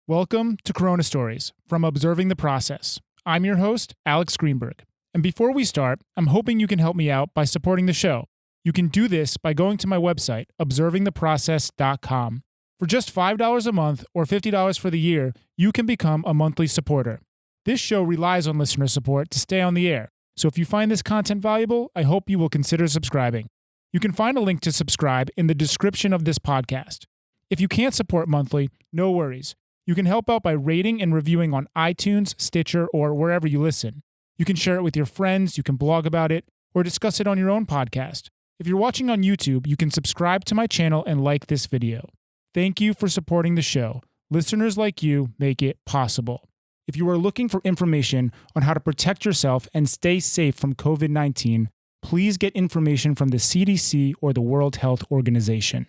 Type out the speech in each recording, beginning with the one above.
Welcome to Corona Stories from Observing the Process. I'm your host, Alex Greenberg. And before we start, I'm hoping you can help me out by supporting the show. You can do this by going to my website, observingtheprocess.com. For just $5 a month or $50 for the year, you can become a monthly supporter. This show relies on listener support to stay on the air. So if you find this content valuable, I hope you will consider subscribing. You can find a link to subscribe in the description of this podcast. If you can't support monthly, no worries. You can help out by rating and reviewing on iTunes, Stitcher, or wherever you listen. You can share it with your friends, you can blog about it, or discuss it on your own podcast. If you're watching on YouTube, you can subscribe to my channel and like this video. Thank you for supporting the show. Listeners like you make it possible. If you are looking for information on how to protect yourself and stay safe from COVID-19, please get information from the CDC or the World Health Organization.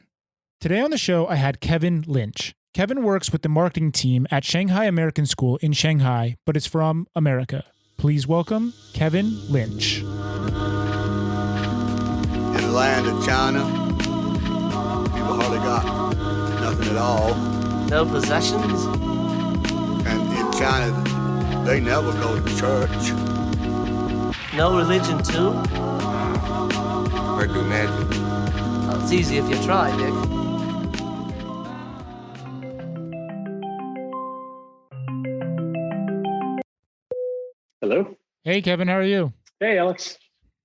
Today on the show, I had Kevin Lynch. Kevin works with the marketing team at Shanghai American School in Shanghai, but is from America. Please welcome Kevin Lynch. In the land of China, people hardly got nothing at all. No possessions? And in China, they never go to church. No religion too? Or do magic. Well, it's easy if you try, Dick. Hello. Hey, Kevin, how are you? Hey, Alex.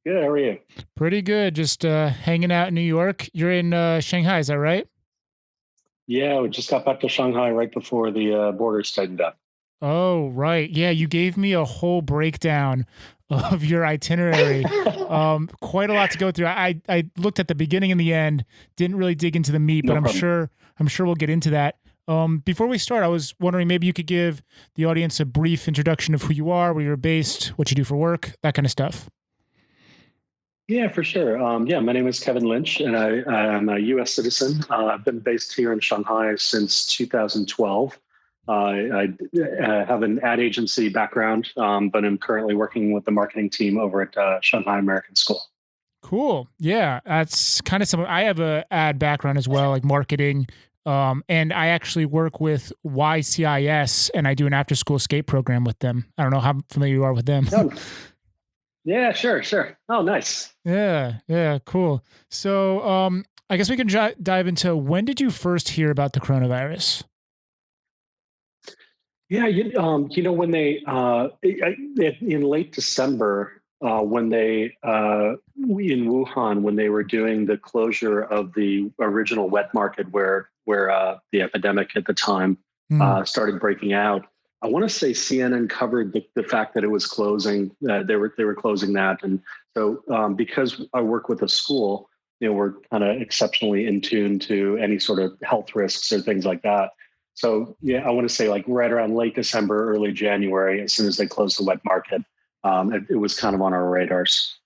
Good. How are you? Pretty good. Just hanging out in New York. You're in Shanghai, is that right? Yeah, we just got back to Shanghai right before the borders tightened up. Oh, right. Yeah, you gave me a whole breakdown of your itinerary. Quite a lot to go through. I looked at the beginning and the end, didn't really dig into the meat, but I'm sure we'll get into that. Before we start, I was wondering maybe you could give the audience a brief introduction of who you are, where you're based, what you do for work, that kind of stuff. Yeah, for sure. My name is Kevin Lynch, and I'm a U.S. citizen. I've been based here in Shanghai since 2012. I have an ad agency background, but I'm currently working with the marketing team over at Shanghai American School. Cool. Yeah, that's kind of similar. I have a ad background as well, like marketing. And I actually work with YCIS, and I do an after-school skate program with them. I don't know how familiar you are with them. Oh. Yeah, sure. Oh, nice. Yeah, cool. So I guess we can dive into, when did you first hear about the coronavirus? Yeah, when they in late December, when they in Wuhan, when they were doing the closure of the original wet market where the epidemic at the time started breaking out. I want to say CNN covered the fact that it was closing. They were closing that, and so because I work with a school, we're kind of exceptionally in tune to any sort of health risks or things like that. So yeah, I want to say like right around late December, early January, as soon as they closed the wet market, it was kind of on our radars.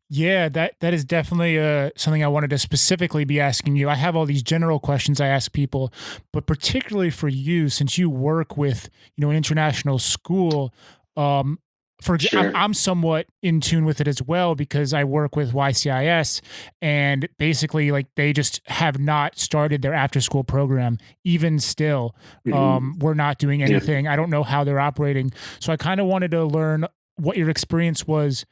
Yeah, that is definitely something I wanted to specifically be asking you. I have all these general questions I ask people, but particularly for you, since you work with an international school, Sure. I'm somewhat in tune with it as well because I work with YCIS, and basically like they just have not started their after school program. Even still, we're not doing anything. I don't know how they're operating. So I kind of wanted to learn what your experience was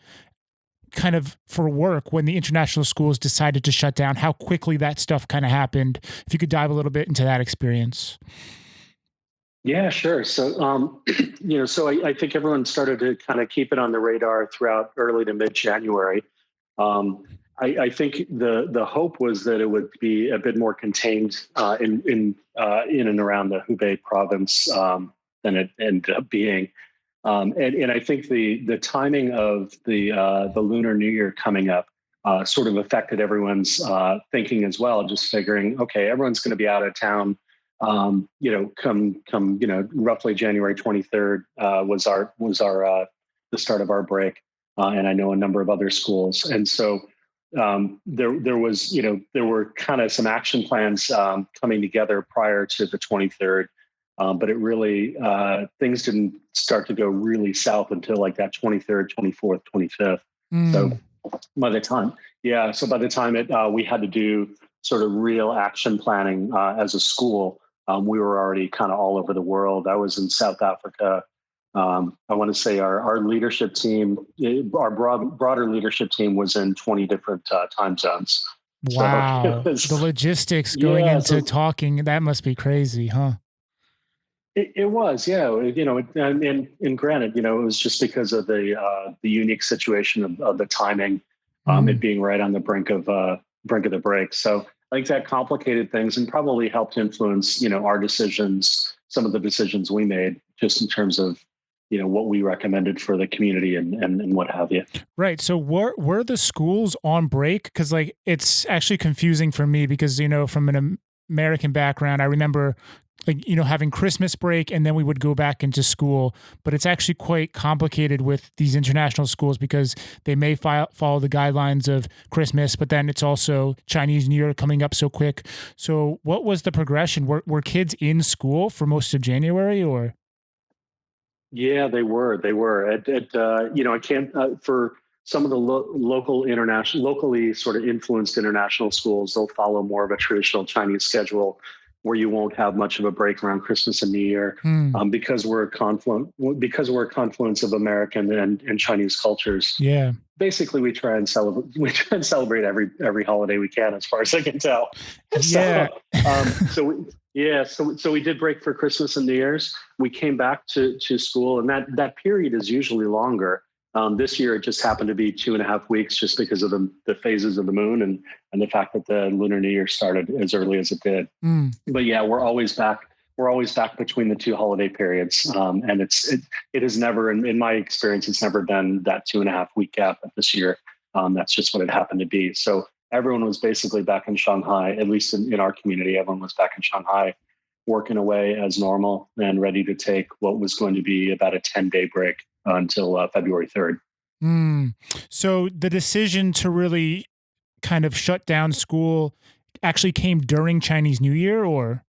kind of for work when the international schools decided to shut down, how quickly that stuff kind of happened. If you could dive a little bit into that experience. Yeah, sure. So, I think everyone started to kind of keep it on the radar throughout early to mid-January. I think the hope was that it would be a bit more contained in and around the Hubei province than it ended up being. And I think the timing of the Lunar New Year coming up sort of affected everyone's thinking as well. Just figuring, okay, everyone's going to be out of town. Come roughly January 23rd was the start of our break, and I know a number of other schools, and so there were kind of some action plans coming together prior to the 23rd. But it really, things didn't start to go really south until like that 23rd, 24th, 25th. So by the time we had to do sort of real action planning as a school we were already kind of all over the world. I was in South Africa. I want to say our leadership team, our broader leadership team, was in 20 different time zones. So it Wow. The was, logistics going yeah. into So talking, that must be crazy, huh? it was, yeah. And granted, it was just because of the unique situation of the timing, it Mm. being right on the brink of the break. So I think that complicated things and probably helped influence, our decisions, some of the decisions we made, just in terms of, what we recommended for the community and what have you. Right. So were the schools on break? Because like it's actually confusing for me because from an American background, I remember like having Christmas break and then we would go back into school. But it's actually quite complicated with these international schools because they may follow the guidelines of Christmas, but then it's also Chinese New Year coming up so quick. So what was the progression? Were kids in school for most of January or? Yeah, they were. They were. I can't for some of the locally sort of influenced international schools. They'll follow more of a traditional Chinese schedule, where you won't have much of a break around Christmas and New Year, Hmm. because we're a confluence of American and Chinese cultures. Yeah. Basically, we try and celebrate. We try and celebrate every holiday we can, as far as I can tell. Yeah. So, so we did break for Christmas and New Year's. We came back to school, and that period is usually longer. This year, it just happened to be 2.5 weeks, just because of the phases of the moon and the fact that the Lunar New Year started as early as it did. Mm. But yeah, we're always back. We're always back between the two holiday periods, and it has never, in my experience, it's never been that 2.5 week gap. But this year, that's just what it happened to be. So everyone was basically back in Shanghai, at least in our community. Everyone was back in Shanghai, working away as normal and ready to take what was going to be about a 10-day break until February 3rd. Mm. So the decision to really kind of shut down school actually came during Chinese New Year, or?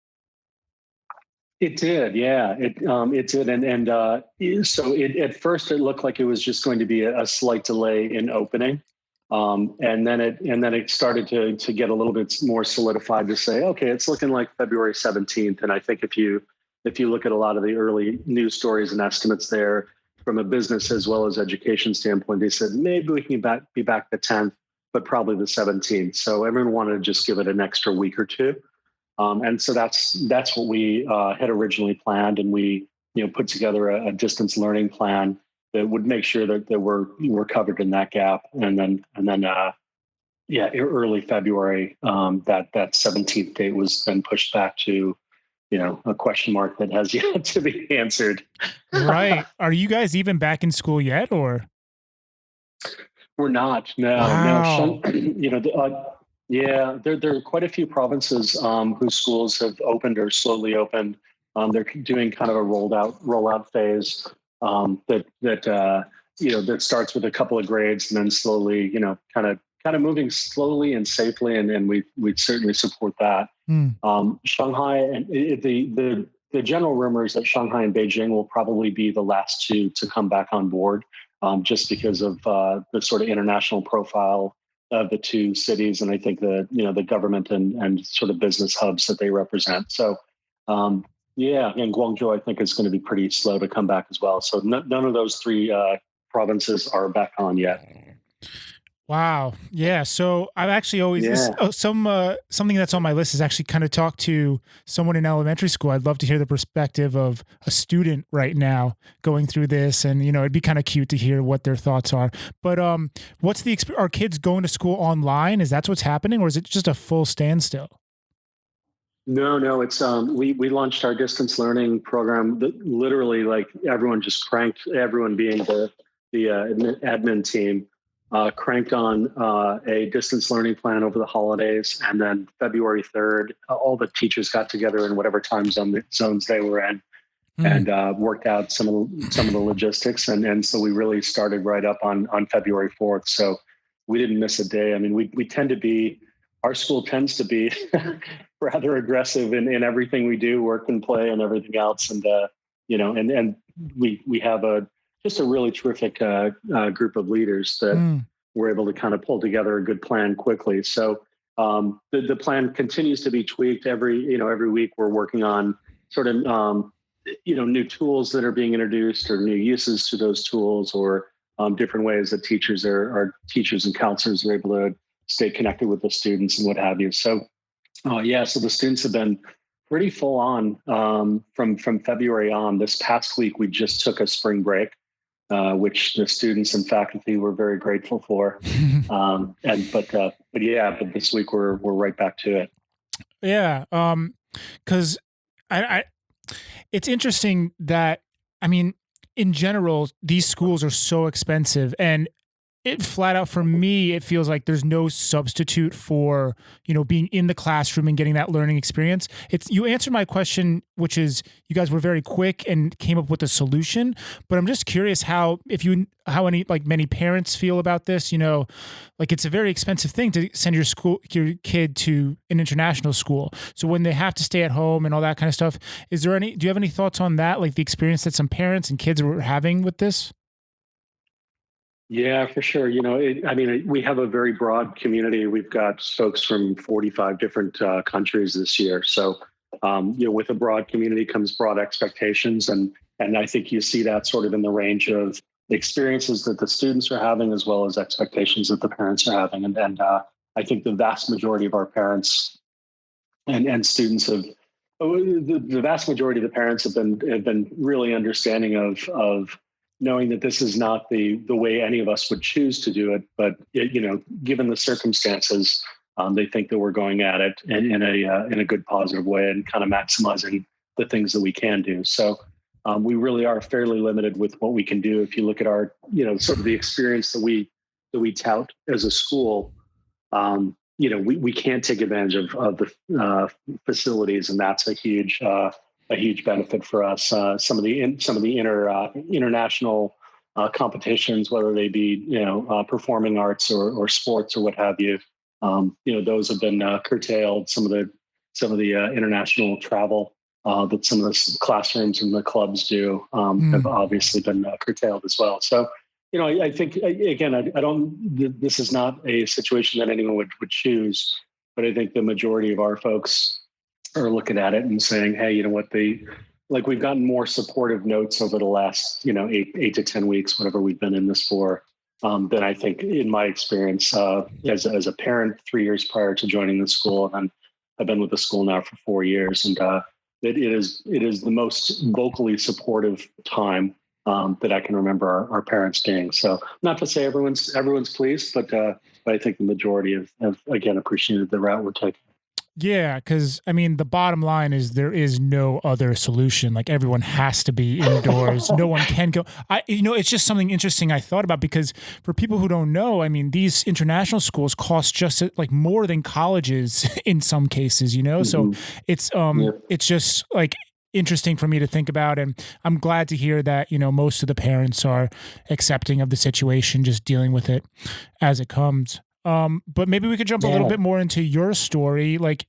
It did, yeah. It did, so at first it looked like it was just going to be a slight delay in opening, and then it started to get a little bit more solidified to say, okay, it's looking like February 17th. And I think if you look at a lot of the early news stories and estimates there, from a business as well as education standpoint, they said maybe we can be back the 10th, but probably the 17th. So everyone wanted to just give it an extra week or two. And so that's what we had originally planned, and we put together a distance learning plan that would make sure that we're covered in that gap, and then yeah, early February, that 17th date was then pushed back to a question mark that has yet to be answered. Right. Are you guys even back in school yet, or? We're not. No, no. Wow. Yeah, there are quite a few provinces whose schools have opened or slowly opened. They're doing kind of a rollout phase that starts with a couple of grades and then slowly, kind of moving slowly and safely, and we'd certainly support that. Mm. Shanghai and the general rumor is that Shanghai and Beijing will probably be the last two to come back on board, just because of the sort of international profile of the two cities, and I think the government and sort of business hubs that they represent. So yeah, and Guangzhou I think is going to be pretty slow to come back as well. So none of those three provinces are back on yet. Wow. Yeah. So I've actually always Yeah. something that's on my list is actually kind of talk to someone in elementary school. I'd love to hear the perspective of a student right now going through this, and it'd be kind of cute to hear what their thoughts are. But what's are kids going to school online? Is that what's happening, or is it just a full standstill? No, it's we launched our distance learning program that literally, like, everyone being the admin team, cranked on a distance learning plan over the holidays, and then February 3rd, all the teachers got together in whatever zones they were in, Mm. and worked out some of the logistics, and so we really started right up on February 4th. So we didn't miss a day. I mean, we tend to be our school tends to be rather aggressive in everything we do, work and play and everything else, and we have just a really terrific group of leaders that Mm. were able to kind of pull together a good plan quickly. So The plan continues to be tweaked every week. We're working on sort of new tools that are being introduced or new uses to those tools, or different ways that teachers and counselors are able to stay connected with the students and what have you. So so the students have been pretty full on from February on. This past week, we just took a spring break, which the students and faculty were very grateful for. But this week we're right back to it. Yeah, because I it's interesting that, I mean, in general, these schools are so expensive, and it flat out, for me, it feels like there's no substitute for, being in the classroom and getting that learning experience. You answered my question, which is you guys were very quick and came up with a solution, but I'm just curious how many parents feel about this. It's a very expensive thing to send your kid to an international school. So when they have to stay at home and all that kind of stuff, do you have any thoughts on that? Like the experience that some parents and kids were having with this? Yeah, for sure. We have a very broad community. We've got folks from 45 different countries this year. So, with a broad community comes broad expectations. And I think you see that sort of in the range of experiences that the students are having, as well as expectations that the parents are having. And I think the vast majority of our parents and students the vast majority of the parents have been really understanding of knowing that this is not the way any of us would choose to do it, but given the circumstances, they think that we're going at it in a good, positive way and kind of maximizing the things that we can do. So we really are fairly limited with what we can do. If you look at our, sort of the experience that we tout as a school, we can't take advantage of the facilities, and that's a huge benefit for us. Some of the international competitions, whether they be performing arts or sports or what have you, those have been curtailed. Some of the international travel that some of the classrooms and the clubs do have obviously been curtailed as well. So, I think again, I don't. This is not a situation that anyone would choose, but I think the majority of our folks are looking at it and saying, hey, you know what, we've gotten more supportive notes over the last, 8 to 10 weeks, whatever we've been in this for, than I think in my experience as a parent 3 years prior to joining the school. And I've been with the school now for 4 years, and it is the most vocally supportive time that I can remember our parents being. So not to say everyone's pleased, but I think the majority have again appreciated the route we're taking. Yeah, because the bottom line is there is no other solution. Like, everyone has to be indoors. No one can go. It's just something interesting I thought about, because for people who don't know, these international schools cost just like more than colleges in some cases. Mm-hmm. So it's just like interesting for me to think about, and I'm glad to hear that most of the parents are accepting of the situation, just dealing with it as it comes. But maybe we could jump a little bit more into your story. Like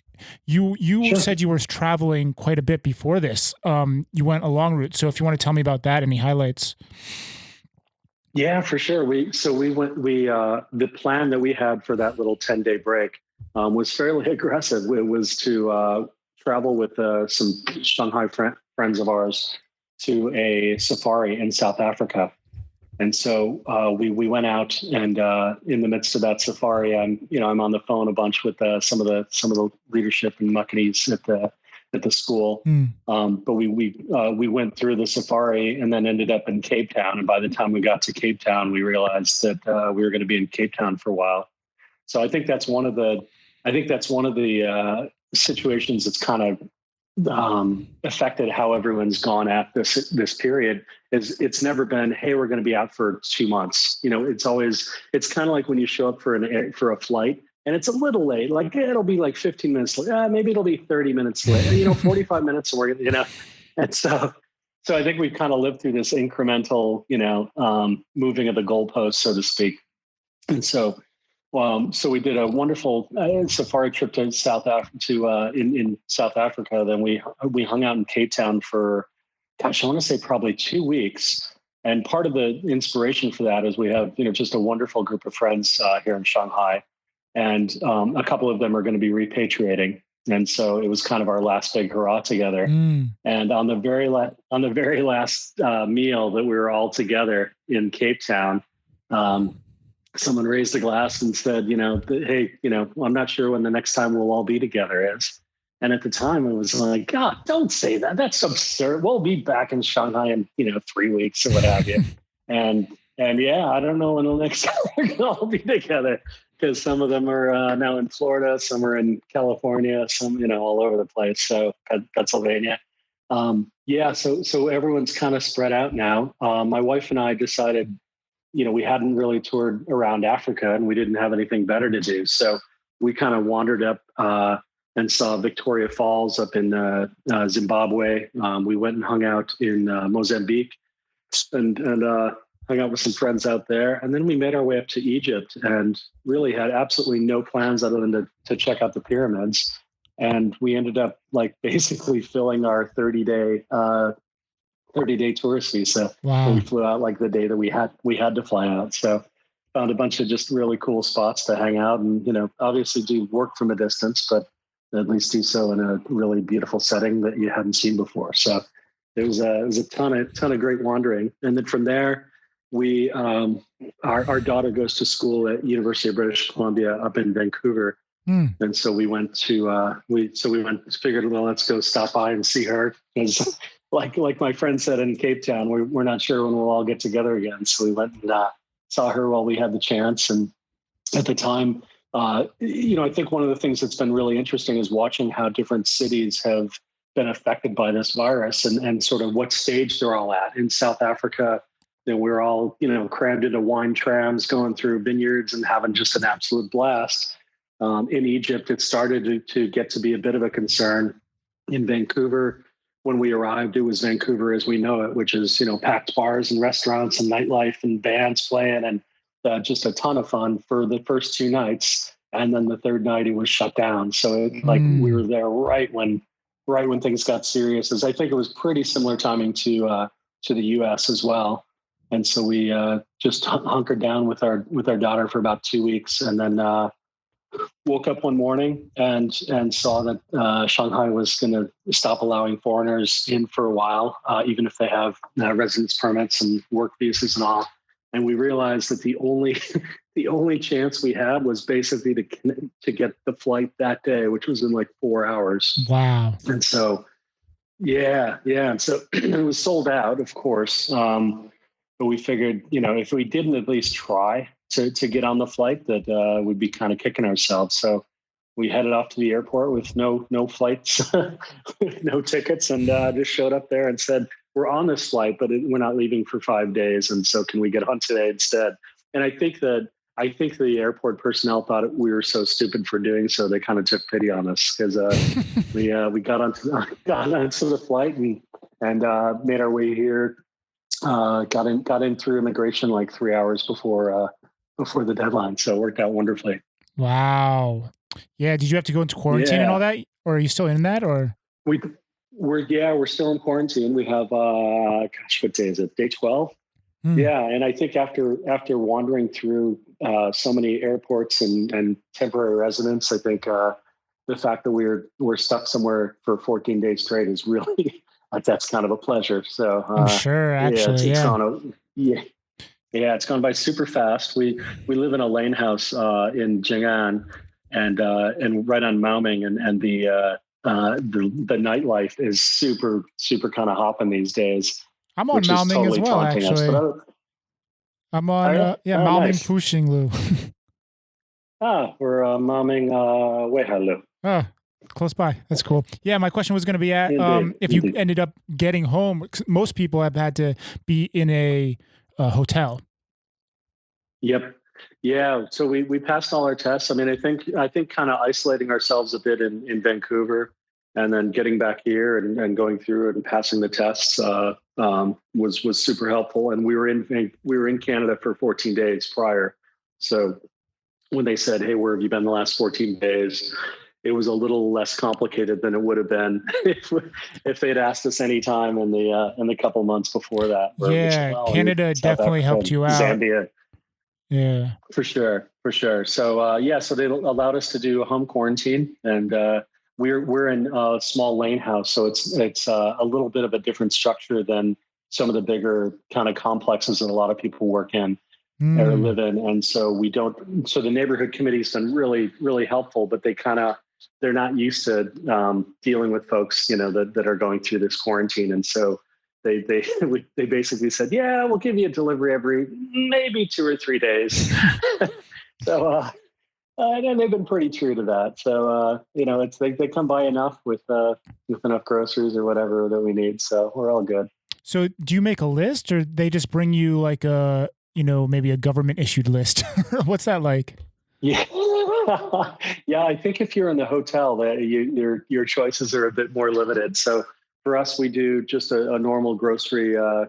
you Sure. said you were traveling quite a bit before this. You went a long route. So if you want to tell me about that, any highlights? Yeah, for sure. The plan that we had for that little 10-day break was fairly aggressive. It was to travel with some Shanghai friends of ours to a safari in South Africa. And so we went out, and in the midst of that safari, I'm on the phone a bunch with some of the leadership and muckanees at the school. But we went through the safari and then ended up in Cape Town. And by the time we got to Cape Town, we realized that we were going to be in Cape Town for a while. So I think that's one of the situations that's kind of affected how everyone's gone at this period. Is it's never been, hey, we're going to be out for 2 months. It's kind of like when you show up for a flight and it's a little late, like it'll be like 15 minutes late. Maybe it'll be 30 minutes late, 45 minutes. And we're, and so I think we've kind of lived through this incremental, moving of the goalposts, so to speak. And so we did a wonderful safari trip to South Africa. In South Africa, then we hung out in Cape Town for, I want to say probably 2 weeks. And part of the inspiration for that is we have just a wonderful group of friends here in Shanghai and a couple of them are going to be repatriating. And so it was kind of our last big hurrah together. And on the very last meal that we were all together in Cape Town, someone raised a glass and said, hey, I'm not sure when the next time we'll all be together is. And at the time, it was like, God, don't say that. That's absurd. We'll be back in Shanghai in 3 weeks or what have you. and yeah, I don't know when the next time we're gonna all be together, because some of them are now in Florida, some are in California, some all over the place. So Pennsylvania. So everyone's kind of spread out now. My wife and I decided, we hadn't really toured around Africa and we didn't have anything better to do. So we kind of wandered up and saw Victoria Falls up in Zimbabwe. We went and hung out in Mozambique and hung out with some friends out there. And then we made our way up to Egypt and really had absolutely no plans other than to check out the pyramids. And we ended up basically filling our 30-day tourist visa. Wow. We flew out the day that we had to fly out. So found a bunch of just really cool spots to hang out and, obviously do work from a distance, but at least do so in a really beautiful setting that you hadn't seen before. So it was a ton of great wandering. And then from there, we our daughter goes to school at University of British Columbia up in Vancouver. And so we went to figured, well, let's go stop by and see her, because like my friend said in Cape Town, we're not sure when we'll all get together again. So we went and saw her while we had the chance. And at the time, I think one of the things that's been really interesting is watching how different cities have been affected by this virus and sort of what stage they're all at. In South Africa, we're all, crammed into wine trams, going through vineyards and having just an absolute blast. In Egypt, it started to get to be a bit of a concern. In Vancouver, when we arrived, it was Vancouver as we know it, which is, packed bars and restaurants and nightlife and bands playing and just a ton of fun for the first 2 nights. And then the third night it was shut down. So we were there right when things got serious. As I think it was pretty similar timing to the US as well. And so we just hunkered down with our daughter for about 2 weeks, and then woke up one morning and saw that Shanghai was going to stop allowing foreigners in for a while, even if they have residence permits and work visas and all. And we realized that the only chance we had was basically to get the flight that day, which was in 4 hours. Wow. And so, yeah. And so it was sold out, of course. But we figured, if we didn't at least try to get on the flight, that we'd be kind of kicking ourselves. So we headed off to the airport with no flights, no tickets, and just showed up there and said, we're on this flight, but we're not leaving for 5 days. And so can we get on today instead? And I think the airport personnel thought we were so stupid for doing so. They kind of took pity on us because we got onto the flight and made our way here. Got in through immigration 3 hours before the deadline. So it worked out wonderfully. Wow. Yeah. Did you have to go into quarantine and all that? Or are you still in that, or? We're still in quarantine. We have, what day is it? Day 12. Yeah. And I think after wandering through so many airports and temporary residents, I think the fact that we're stuck somewhere for 14 days straight is really, that's kind of a pleasure. So I'm sure, actually, it's gone by super fast. We live in a lane house in Jing'an and right on Maoming, and the nightlife is super kind of hopping these days. I'm on Maoming totally as well, actually. I'm on Maoming nice. Fuxing Lu. We're Maoming Weihalu. Close by. That's cool. Yeah, my question was going to be if you ended up getting home. Most people have had to be in a hotel. Yep. Yeah. So we passed all our tests. I mean, I think kind of isolating ourselves a bit in Vancouver, and then getting back here and going through it and passing the tests was super helpful. And we were in Canada for 14 days prior. So when they said, "Hey, where have you been the last 14 days?" it was a little less complicated than it would have been if they'd asked us any time in the couple months before that. Canada definitely helped you out. Zambia. Yeah. For sure, for sure. So so they allowed us to do a home quarantine, and we're in a small lane house, so it's a little bit of a different structure than some of the bigger kind of complexes that a lot of people work in or Mm. live in, and so we don't. So the neighborhood committee's been really helpful, but they're not used to dealing with folks, that are going through this quarantine, and so they basically said, yeah, we'll give you a delivery every maybe 2 or 3 days. And they've been pretty true to that. So it's they come by enough with enough groceries or whatever that we need. So we're all good. So do you make a list, or they just bring you like maybe a government issued list? What's that like? Yeah, yeah. I think if you're in the hotel, that your choices are a bit more limited. So for us, we do just a normal grocery online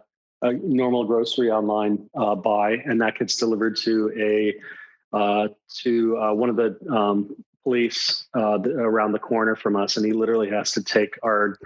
buy, and that gets delivered to one of the police around the corner from us, and he literally has to take our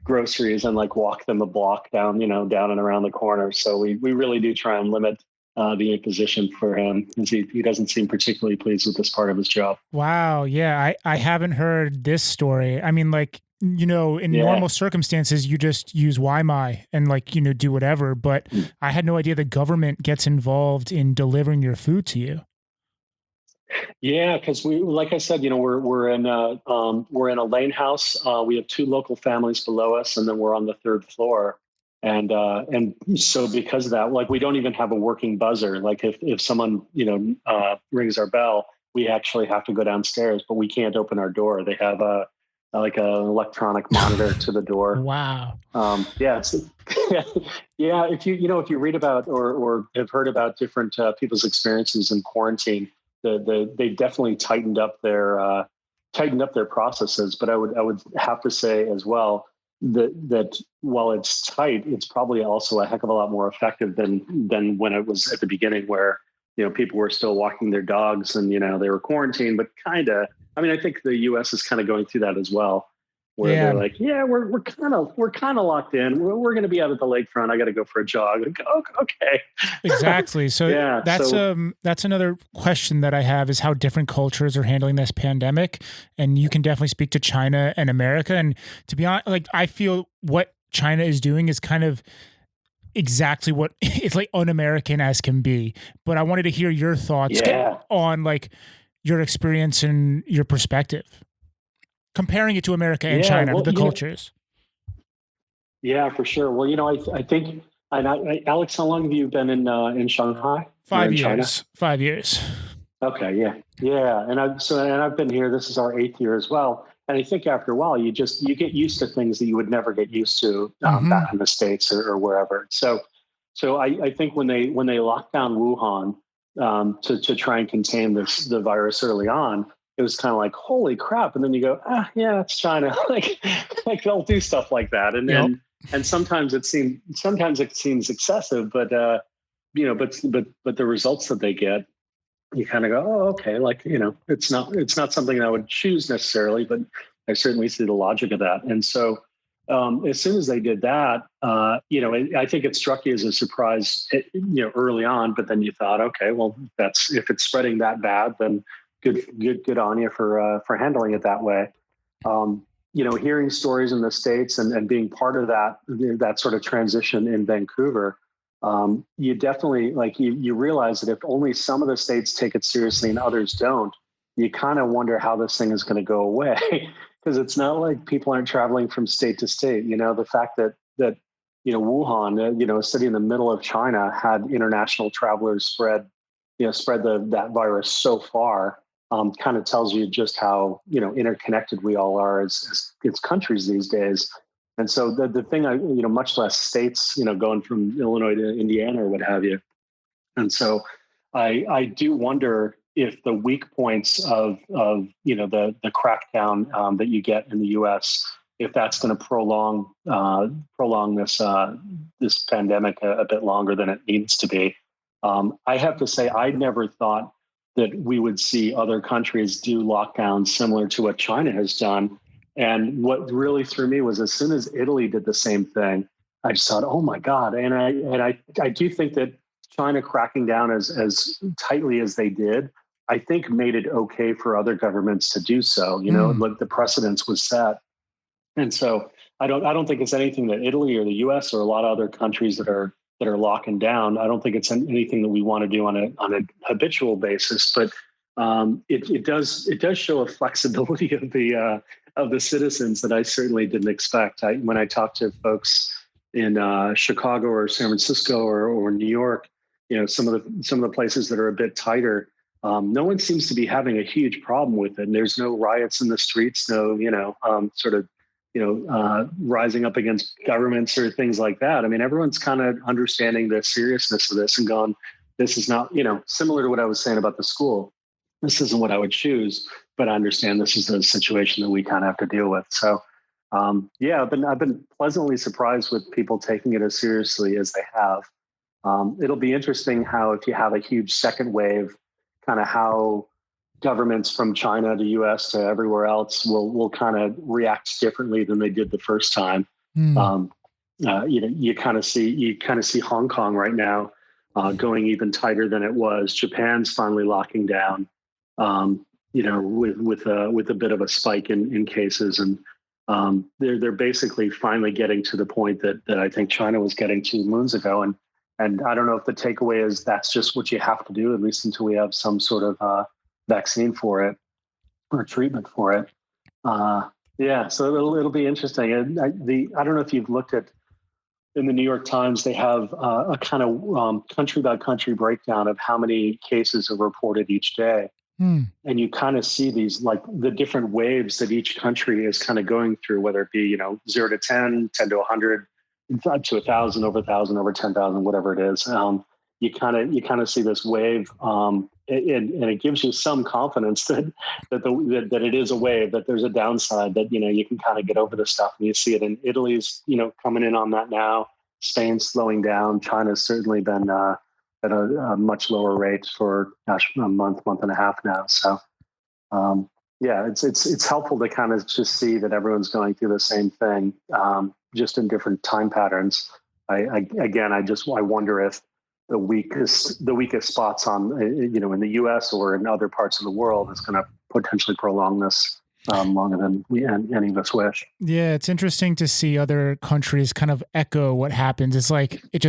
groceries and like walk them a block down, down and around the corner. So we really do try and limit the imposition for him, because he doesn't seem particularly pleased with this part of his job. Wow. Yeah. I haven't heard this story. I mean, like, in Yeah. normal circumstances, you just use Wi-Mi and like, do whatever. But I had no idea the government gets involved in delivering your food to you. Yeah, because like I said, we're in a lane house. We have two local families below us, and then we're on the third floor. And so because of that, like we don't even have a working buzzer. Like if someone rings our bell, we actually have to go downstairs, but we can't open our door. They have like an electronic monitor to the door. Wow. Yeah, yeah. If you read about or have heard about different people's experiences in quarantine, they definitely tightened up their processes. But I would have to say as well that while it's tight, it's probably also a heck of a lot more effective than when it was at the beginning, where people were still walking their dogs and they were quarantined, but kind of. I mean, I think the U.S. is kind of going through that as well, where Yeah. they're like, yeah, we're kind of locked in. We're going to be out at the lakefront. I got to go for a jog. Like, okay. Exactly. So Yeah. that's another question that I have, is how different cultures are handling this pandemic. And you can definitely speak to China and America. And to be honest, like I feel what China is doing is kind of exactly what it's like un-American as can be. But I wanted to hear your thoughts Yeah. on like your experience and your perspective, comparing it to America and Yeah, China, well, the cultures. Yeah, for sure. Well, I think, and Alex, how long have you been in Shanghai? Or 5 in China? years. 5 years. Okay, yeah, and I've been here. This is our 8th year as well. And I think after a while, you get used to things that you would never get used to back in the States or wherever. So I think when they locked down Wuhan to try and contain the virus early on, it was kind of like, holy crap. And then you go, yeah, it's China. like they'll do stuff like that. And Yep. and sometimes it seems excessive, but but the results that they get, you kind of go, oh, okay. Like, it's not something I would choose necessarily, but I certainly see the logic of that. And so as soon as they did that, I think it struck you as a surprise, early on, but then you thought, okay, well, if it's spreading that bad, then good on you for handling it that way. Hearing stories in the States and being part of that sort of transition in Vancouver, you definitely you realize that if only some of the states take it seriously and others don't, you kind of wonder how this thing is going to go away. Because it's not like people aren't traveling from state to state. The fact that Wuhan, a city in the middle of China, had international travelers spread that virus so far, kind of tells you just how interconnected we all are as countries these days. And so the thing, much less states, going from Illinois to Indiana or what have you. And so I do wonder if the weak points of the crackdown that you get in the U.S., if that's going to prolong this pandemic a bit longer than it needs to be. I have to say, I never thought that we would see other countries do lockdowns similar to what China has done. And what really threw me was as soon as Italy did the same thing, I just thought, oh my God. And I do think that China cracking down as tightly as they did, I think made it okay for other governments to do so. Mm. Like the precedence was set. And so I don't think it's anything that Italy or the US or a lot of other countries that are locking down. I don't think it's anything that we want to do on a habitual basis, but it does show a flexibility of the citizens that I certainly didn't expect. When I talked to folks in Chicago or San Francisco or New York, some of the places that are a bit tighter, no one seems to be having a huge problem with it. And there's no riots in the streets, no sort of rising up against governments or things like that. I mean, everyone's kind of understanding the seriousness of this and gone, this is not, similar to what I was saying about the school. This isn't what I would choose, but I understand this is the situation that we kind of have to deal with. So, I've been pleasantly surprised with people taking it as seriously as they have. It'll be interesting how, if you have a huge second wave, kind of how governments from China to US to everywhere else will kind of react differently than they did the first time. Mm. You kind of see Hong Kong right now going even tighter than it was. Japan's finally locking down, with a bit of a spike in cases, and they're basically finally getting to the point that I think China was getting to moons ago. And I don't know if the takeaway is that's just what you have to do, at least until we have some sort of vaccine for it or treatment for it. So it'll be interesting. And I don't know if you've looked at, in the New York Times, they have a kind of country by country breakdown of how many cases are reported each day. Mm. And you kind of see these, like the different waves that each country is kind of going through, whether it be, 0 to 10, 10 to 100, up to 1,000, over 1,000, over 10,000, whatever it is. You kind of see this wave, and it gives you some confidence that it is a wave, that there's a downside, that you can kind of get over this stuff. And you see it in Italy's coming in on that now. Spain's slowing down. China's certainly been at a much lower rate for a month and a half now. So it's helpful to kind of just see that everyone's going through the same thing, just in different time patterns. I wonder if the weakest spots on, in the U.S. or in other parts of the world is going to potentially prolong this longer than any of us wish. Yeah, it's interesting to see other countries kind of echo what happens. It's like it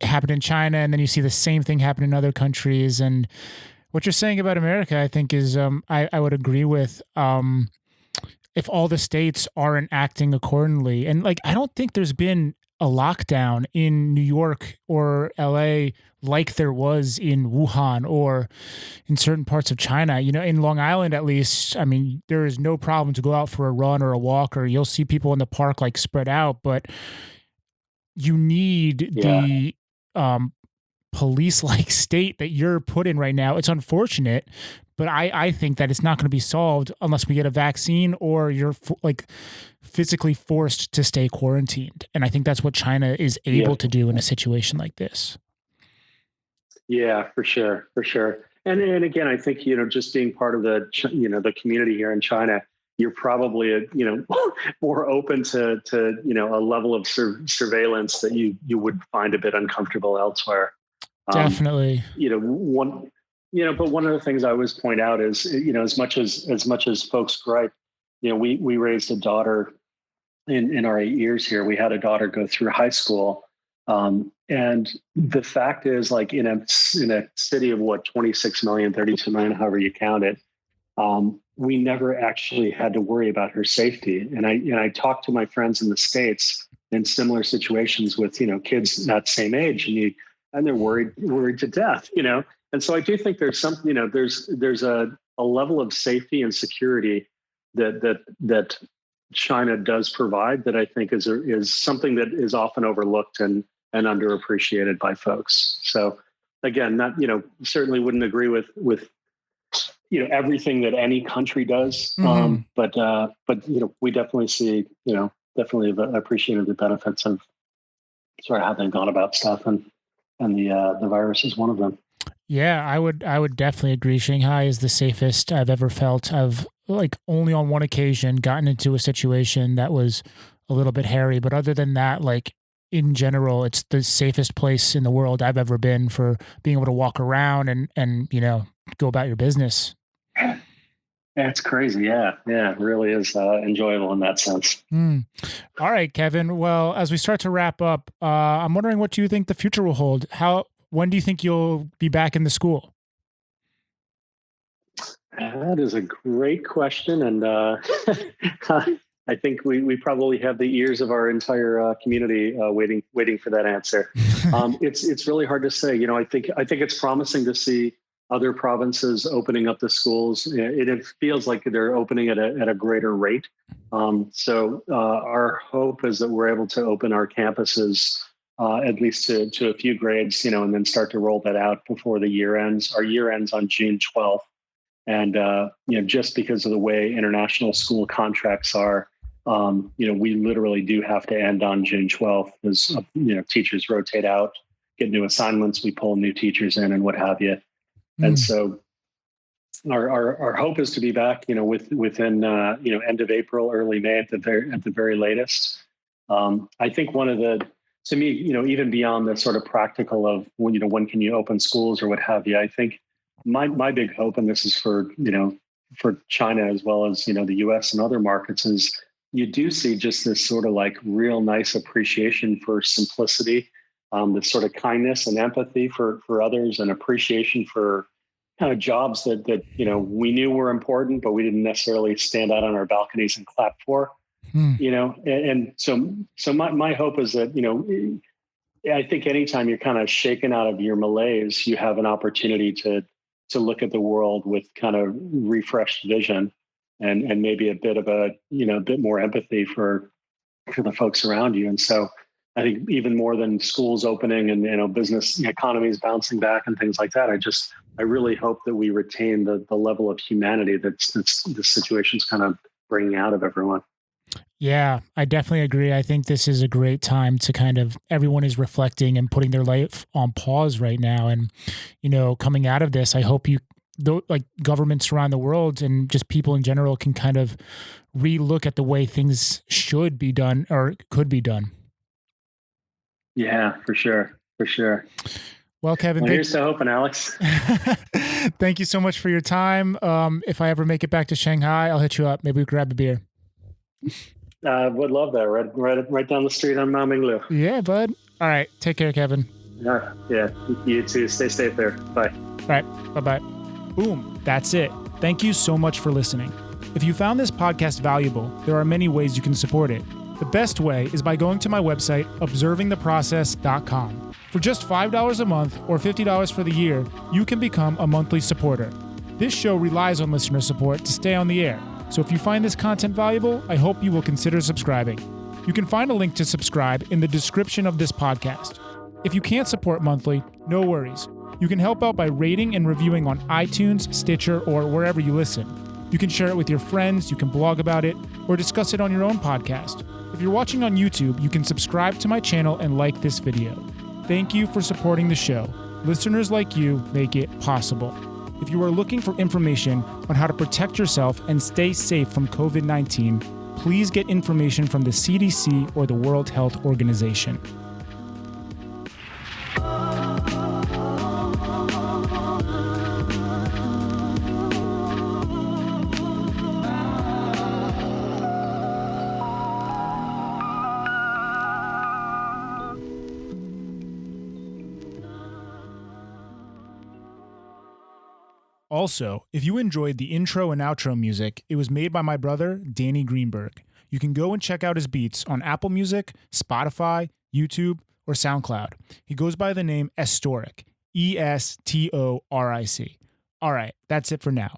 happened in China, and then you see the same thing happen in other countries. And what you're saying about America, I think, is I would agree with. If all the states aren't acting accordingly, and like I don't think there's been a lockdown in New York or LA like there was in Wuhan or in certain parts of China. In Long Island, at least, I mean, there is no problem to go out for a run or a walk, or you'll see people in the park like spread out, but you need the police-like state that you're put in right now. It's unfortunate, but I think that it's not going to be solved unless we get a vaccine or you're physically forced to stay quarantined. And I think that's what China is able to do in a situation like this. Yeah, for sure. And again, I think, just being part of the community here in China, you're probably, more open to a level of surveillance that you would find a bit uncomfortable elsewhere. Definitely. But one of the things I always point out is, as much as folks gripe, we raised a daughter in our 8 years here. We had a daughter go through high school. And the fact is, like in a city of 26 million, 32 million, however you count it, we never actually had to worry about her safety. And I talked to my friends in the States in similar situations with, kids that same age, and they're worried to death, And so I do think there's something, there's a level of safety and security that China does provide that I think is something that is often overlooked and underappreciated by folks. So again, certainly wouldn't agree with everything that any country does. Mm-hmm. But we definitely see, definitely appreciated the benefits of sort of how they've gone about stuff, and the virus is one of them. Yeah, I would definitely agree. Shanghai is the safest I've ever felt. I've only on one occasion gotten into a situation that was a little bit hairy, but other than that, in general, it's the safest place in the world I've ever been for being able to walk around and go about your business. That's crazy. Yeah. Yeah. It really is enjoyable in that sense. Mm. All right, Kevin. Well, as we start to wrap up, I'm wondering what you think the future will hold. When do you think you'll be back in the school? That is a great question. And I think we probably have the ears of our entire community waiting for that answer. It's really hard to say. I think it's promising to see other provinces opening up the schools. It feels like they're opening at a greater rate. So our hope is that we're able to open our campuses at least to a few grades, and then start to roll that out before the year ends. Our year ends on June 12th. And, just because of the way international school contracts are, we literally do have to end on June 12th as, teachers rotate out, get new assignments, we pull new teachers in and what have you. And so our hope is to be back, within, end of April, early May at the very latest. I think to me, even beyond the sort of practical of when can you open schools or what have you, I think my big hope, and this is for China as well as, the US and other markets, is you do see just this sort of like real nice appreciation for simplicity, this sort of kindness and empathy for others, and appreciation for kind of jobs that we knew were important, but we didn't necessarily stand out on our balconies and clap for. And so my hope is that, I think anytime you're kind of shaken out of your malaise, you have an opportunity to look at the world with kind of refreshed vision and maybe a bit of a bit more empathy for the folks around you. And so I think even more than schools opening and business economies bouncing back and things like that, I really hope that we retain the level of humanity that's the situation's kind of bringing out of everyone. Yeah, I definitely agree. I think this is a great time to kind of, everyone is reflecting and putting their life on pause right now. And, coming out of this, I hope like governments around the world and just people in general can kind of relook at the way things should be done or could be done. Yeah, for sure. For sure. Well, Kevin, here's to hoping, Alex. Thank you so much for your time. If I ever make it back to Shanghai, I'll hit you up. Maybe we grab a beer. Would love that. Right down the street on Minglu. Yeah, bud. All right. Take care, Kevin. Yeah. You too. Stay safe there. Bye. All right. Bye-bye. Boom. That's it. Thank you so much for listening. If you found this podcast valuable, there are many ways you can support it. The best way is by going to my website, observingtheprocess.com. For just $5 a month or $50 for the year, you can become a monthly supporter. This show relies on listener support to stay on the air. So if you find this content valuable, I hope you will consider subscribing. You can find a link to subscribe in the description of this podcast. If you can't support monthly, no worries. You can help out by rating and reviewing on iTunes, Stitcher, or wherever you listen. You can share it with your friends, you can blog about it, or discuss it on your own podcast. If you're watching on YouTube, you can subscribe to my channel and like this video. Thank you for supporting the show. Listeners like you make it possible. If you are looking for information on how to protect yourself and stay safe from COVID-19, please get information from the CDC or the World Health Organization. Also, if you enjoyed the intro and outro music, it was made by my brother, Danny Greenberg. You can go and check out his beats on Apple Music, Spotify, YouTube, or SoundCloud. He goes by the name Estoric, Estoric. All right, that's it for now.